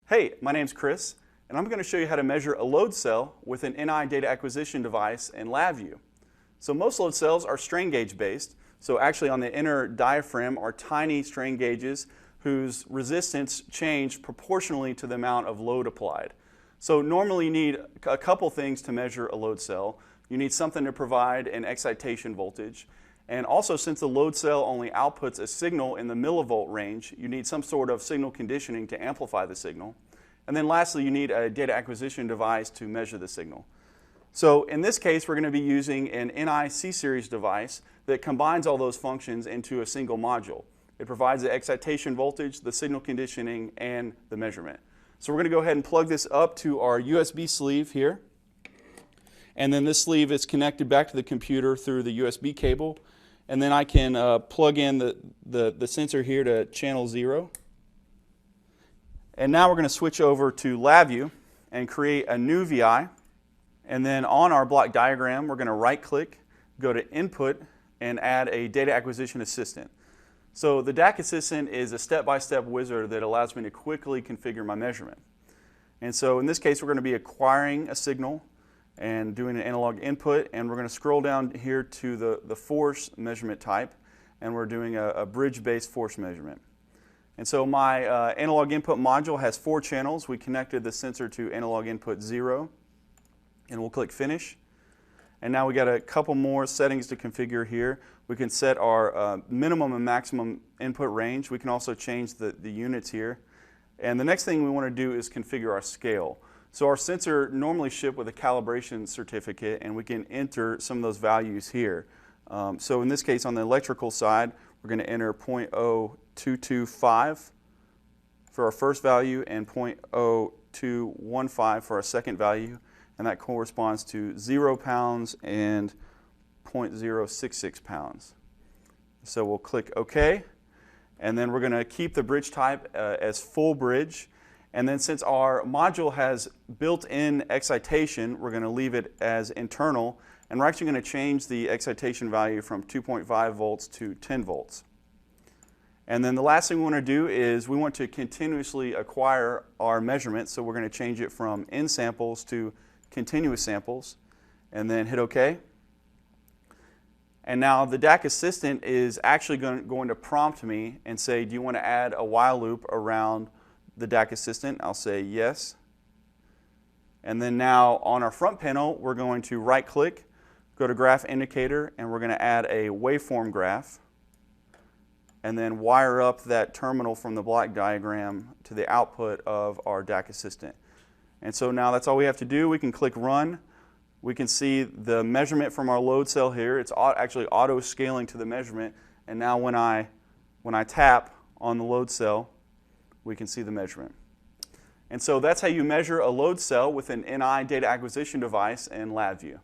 Hey, my name's Chris, and I'm going to show you how to measure a load cell with an NI data acquisition device in LabVIEW. So most load cells are strain gauge based, so actually on the inner diaphragm are tiny strain gauges whose resistance change proportionally to the amount of load applied. So normally you need a couple things to measure a load cell. You need something to provide an excitation voltage. And also, since the load cell only outputs a signal in the millivolt range, you need some sort of signal conditioning to amplify the signal. And then lastly, you need a data acquisition device to measure the signal. So in this case, we're going to be using an NI C-series device that combines all those functions into a single module. It provides the excitation voltage, the signal conditioning, and the measurement. So we're going to go ahead and plug this up to our USB sleeve here. And then this sleeve is connected back to the computer through the USB cable. And then I can plug in the sensor here to channel 0. And now we're going to switch over to LabVIEW and create a new VI. And then on our block diagram, we're going to right-click, go to Input, and add a Data Acquisition Assistant. So the DAC Assistant is a step-by-step wizard that allows me to quickly configure my measurement. And so in this case, we're going to be acquiring a signal and doing an analog input, and we're going to scroll down here to the force measurement type, and we're doing a bridge-based force measurement. And so my analog input module has 4 channels. We connected the sensor to analog input 0, and we'll click Finish. And now we got a couple more settings to configure here. We can set our minimum and maximum input range. We can also change the units here. And the next thing we want to do is configure our scale. So our sensor normally ships with a calibration certificate, and we can enter some of those values here. So in this case, on the electrical side, we're going to enter 0.0225 for our first value and 0.0215 for our second value, and that corresponds to 0 pounds and 0.066 pounds. So we'll click OK, and then we're going to keep the bridge type as full bridge. And then since our module has built-in excitation, we're going to leave it as internal, and we're actually going to change the excitation value from 2.5 volts to 10 volts. And then the last thing we want to do is we want to continuously acquire our measurement, so we're going to change it from in samples to continuous samples, and then hit OK. And now the DAC Assistant is actually going to prompt me and say, do you want to add a while loop around the DAC Assistant? I'll say yes. And then now on our front panel, we're going to right-click, go to Graph Indicator, and we're going to add a waveform graph, and then wire up that terminal from the block diagram to the output of our DAC Assistant. And so now that's all we have to do. We can click Run. We can see the measurement from our load cell here. It's actually auto-scaling to the measurement. And now when I tap on the load cell, we can see the measurement. And so that's how you measure a load cell with an NI data acquisition device in LabVIEW.